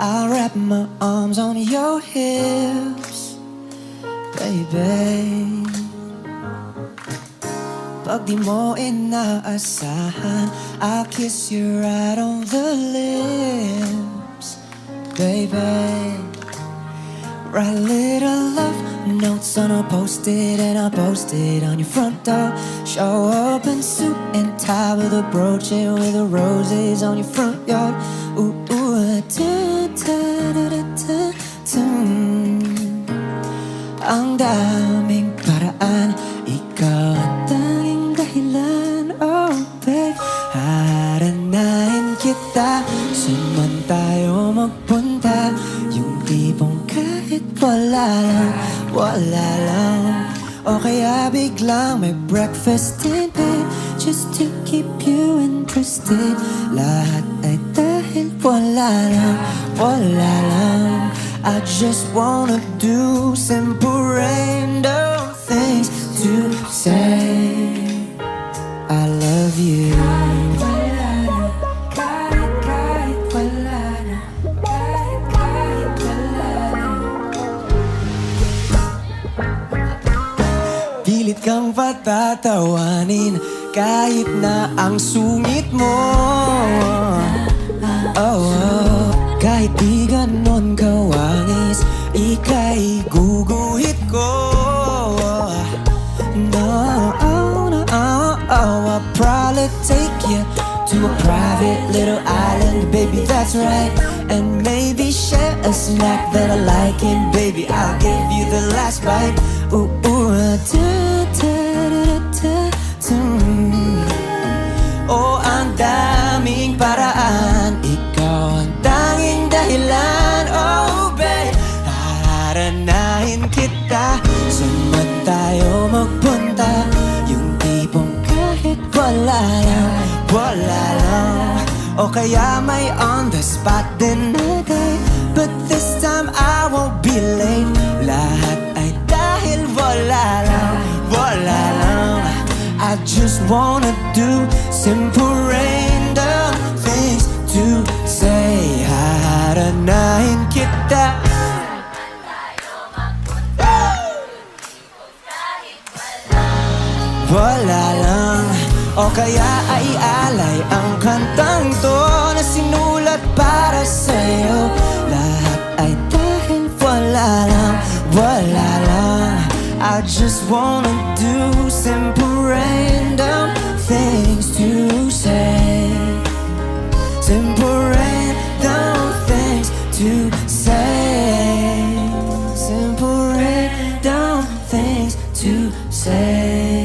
I'll wrap my arms on your hips, baby. Pag di mo inaasahan, I'll kiss you right on the lips, baby. Write little love notes on a post-it, and I'll post it on your front door. Show up in suit and tie with a brooch and with the roses on your front yard. Ooh, ooh, ang daming paraan, ikaw ang tanging dahilan. Oh babe, haranahin kita, saan man tayo magpunta. Yung tipong kahit wala lang. O kaya biglang may breakfast in bed, just to keep you interested. Lahat ay dahil wala lang. I just wanna do simple random things to say I love you. Pilit kang patatawanin kahit na ang sungit mo. Oh, kahit di ganon kawangis, ika'y guguhit ko. No, I'll probably take you to a private little island, baby, that's right. And maybe share a snack that I like, and baby, I'll give you the last bite. Ooh, ooh, oh, ang daming paraan, ikaw ang tanging dahilan. Oh, babe, haranahin kita, saan man tayo magpunta. Yung tipong kahit wala lang. O kaya may on the spot din na day, but this time I won't be late. Lahat ay dahil wala lang. I just wanna do simple random things to say. Haranahin kita, wala lang. O kaya ay alay ang kantang to na sinulat para sa'yo. Lahat ay dahil wala lang. I just wanna do simple random things to say. Simple random things to say. Simple random things to say.